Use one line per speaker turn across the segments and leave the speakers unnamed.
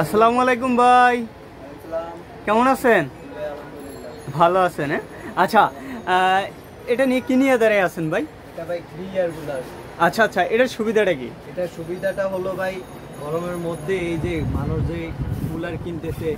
আসসালামু আলাইকুম ভাই, কেমন আছেন? ভালো আছেন? হ্যাঁ, আচ্ছা, এটা নিয়ে কি নিয়ে দাঁড়িয়ে আছেন ভাই?
এটা ভাই 3 ইয়ার কুলার।
আচ্ছা আচ্ছা, এটার সুবিধাটা কি?
এটার সুবিধাটা হলো ভাই, গরমের মধ্যে এই যে মানুষ যে কুলার কিনতেছে,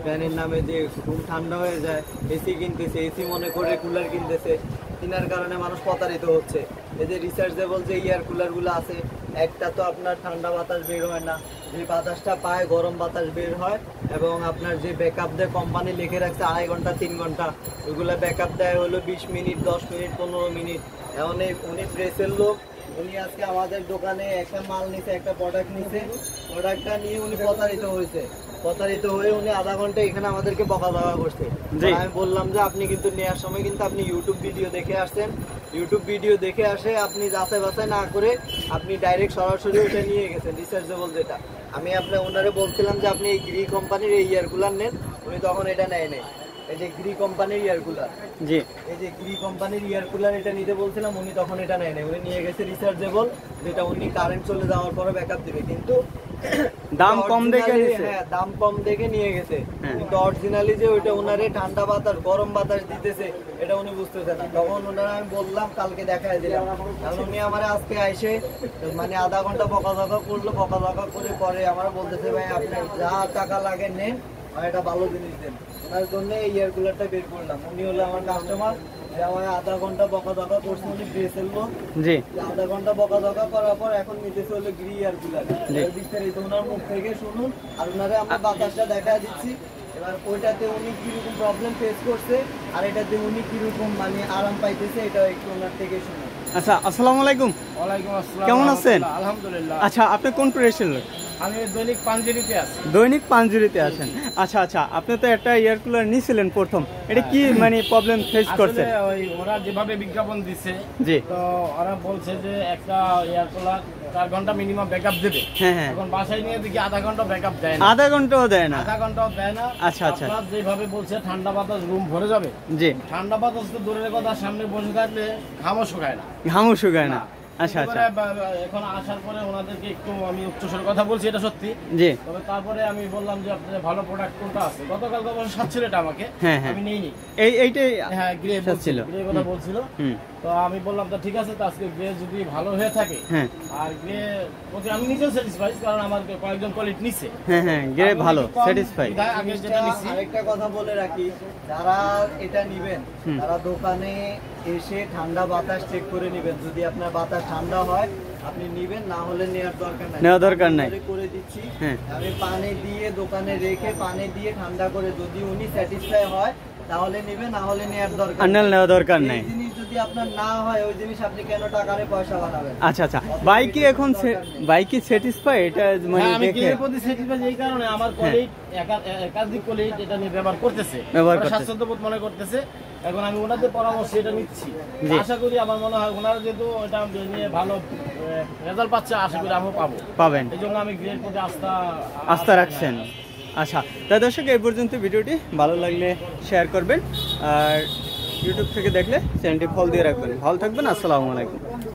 ফ্যানের নামে যে রুম ঠান্ডা হয়ে যায়, এসি কিনতেছে, এসি মনে করে কুলার কিনতেছে, কেনার কারণে মানুষ প্রতারিত হচ্ছে। এই যে রিচার্জেবল যে ইয়ার কুলারগুলো আছে, একটা তো আপনার ঠান্ডা বাতাস বের হয় না, যে বাতাসটা পায় গরম বাতাস বের হয়, এবং আপনার যে ব্যাকআপ দেয় কোম্পানি লিখে রাখছে 2.5 ঘন্টা 3 ঘন্টা, ওইগুলো ব্যাকআপ দেয় হলো 20 মিনিট, 10 মিনিট, 15 মিনিট। এমন উনি প্রেসের লোক, উনি আজকে আমাদের দোকানে একটা মাল নিছে, একটা প্রোডাক্ট নিছে, প্রোডাক্টটা নিয়ে উনি প্রতারিত হয়ে উনি আধা ঘন্টা এখানে আমাদেরকে বকাঝকা করছে। আমি বললাম যে আপনি কিন্তু নেওয়ার সময় কিন্তু আপনি ইউটিউব ভিডিও দেখে আসছেন, ইউটিউব ভিডিও দেখে আসে আপনি যাচাই বাছাই না করে আপনি ডাইরেক্ট সরাসরি ওটা নিয়ে গেছেন রিচার্জেবল যেটা। আমি ওনারে বলছিলাম যে আপনি এই গ্রি কোম্পানির এই ইয়ার কুলার নেন, উনি তখন এটা নেয় নাই। এই যে গ্রি কোম্পানির ইয়ার কুলার, জি, এই যে গ্রি কোম্পানির ইয়ার কুলার এটা নিতে বলছিলাম, উনি তখন এটা নেয় নাই, উনি নিয়ে গেছে রিচার্জেবল, যেটা উনি কারেন্ট চলে যাওয়ার পরে ব্যাকআপ দিবে, কিন্তু
দাম কম দেখে নিয়েছে।
হ্যাঁ, দাম কম দেখে নিয়ে গেছে, কিন্তু অরিজিনালি যে ওইটা ওনারে ঠান্ডা বাতাস গরম বাতাস দিতেছে এটা উনি বুঝতেছে না। তখন ওনারা আমি বললাম কালকে দেখাই দিলাম, কারণ উনি আমার আজকে আইসে মানে আধা ঘন্টা বকাঝকা করলো, বকাঝকা করে পরে আমার বলতেছে ভাই আপনি যা টাকা লাগে নেন, আর এটা ভালো জিনিস দেন। ওনার জন্য এই ইয়ার কুলারটা বের করলাম। উনি হলো আমার কাস্টমার, যে আমার আধা ঘন্টা বকাঝকা করছে, উনি বেসেল লোক, জি, আধা ঘন্টা বকাঝকা করার পর এখন নিতেছে হলো গ্রি ইয়ার কুলার। বিস্তারিত ওনার মুখ থেকে শুনুন, আর ওনারে আমরা বাতাসটা দেখা দিচ্ছি। এবার ওইটাতে উনি কিরকম প্রবলেম ফেস করছে আর এটাতে উনি কিরকম মানে আরাম পাইতেছে, এটা একটু ওনার থেকে শুনুন।
আচ্ছা, আসসালামু আলাইকুম।
ওয়ালাইকুম আসসালাম।
কেমন আছেন?
আলহামদুলিল্লাহ।
আচ্ছা, আপনি কোন প্রেসের লোক?
আমি দৈনিক পাঞ্জেরিতে আছি।
দৈনিক পাঞ্জুরিতে আছেন? আচ্ছা আচ্ছা, আপনি তো একটা এয়ার কুলার নিয়েছিলেন প্রথম, এটা কি মানে প্রবলেম ফেস করছে?
ওই ওরা যেভাবে বিজ্ঞাপন দিছে,
জি,
তো ওরা বলছে যে একটা এয়ার কুলার 4 ঘন্টা মিনিমাম ব্যাকআপ দেবে।
হ্যাঁ হ্যাঁ,
এখন বাসায় নিয়ে দেখি আধা ঘন্টা ব্যাকআপ দেয় না।
আধা ঘন্টাও দেয় না?
আধা ঘন্টাও দেয় না।
আচ্ছা আচ্ছা,
আপনার যেভাবে বলছে ঠান্ডা বাতাস রুম ভরে যাবে, জি, ঠান্ডা বাতাস তো দূরের কথা, সামনে বসে থাকলে ঘামও শুকায় না।
ঘামও শুকায় না? আচ্ছা আচ্ছা,
এখন আসার পরে ওনাদেরকে একটু আমি উচ্চস্বরে কথা বলছি, এটা সত্যি,
জি,
তবে তারপরে আমি বললাম যে আপনাদের ভালো প্রোডাক্ট কোনটা আছে। গতকাল অবশ্য সাচ্ছিল এটা আমাকে, আমি নেইনি, এইটাই, হ্যাঁ, গ্রে বলছিল, গ্রে কথা বলছিল। তো আমি বললাম তো ঠিক আছে, তো আজকে গ্রে যদি ভালো হয়ে থাকে, হ্যাঁ, আর গ্রে ওকে আমি নিজেও স্যাটিসফাই, কারণ আমার কয়েকজন কলিগ নিছে, হ্যাঁ হ্যাঁ, গ্রে ভালো স্যাটিসফাই।
আগে যেটা নিছি, আরেকটা কথা বলে রাখি, যারা এটা নেবেন তারা দোকানে এসে ঠান্ডা বাতাস চেক করে নেবেন। যদি আপনার বাতাস ঠান্ডা হয় আপনি নেবেন, না হলে নেওয়ার দরকার নাই, করে দিচ্ছি। আমি পানি দিয়ে দোকানে রেখে পানি দিয়ে ঠান্ডা করে, যদি উনি স্যাটিসফাই হয় তাহলে নেবেন, না হলে নেওয়ার দরকার নাই। জিনিস যদি আপনার না হয়, ওই জিনিস আপনি কেন টাকারে পয়সা বানাবেন?
আচ্ছা আচ্ছা, বাইকে এখন বাইকে স্যাটিসফাই, এটা মানে
দেখে আমি প্রতি স্যাটিসফাই এই কারণে আমার কলিগ একাধিক কলিগ এটা নিয়ে ব্যবহার করতেছে, স্বাচ্ছন্দ্যবোধ মনে করতেছে। এখন আমি ওনাদের পরামর্শ এটা নিচ্ছি, আশা করি আমার মনে হয় ওনারা যেহেতু এটা নিয়ে ভালো রেজাল্ট পাচ্ছে, আশা করি আমিও পাবেন। এই জন্য আমি গ্রেড প্রতি আস্থা রাখছেন।
আচ্ছা, তাই দর্শক, এই পর্যন্ত ভিডিওটি ভালো লাগলে শেয়ার করবেন, আর ইউটিউব থেকে দেখলে চ্যানেলটি ফলো দিয়ে রাখবেন। ভালো থাকবেন, আসসালামু আলাইকুম।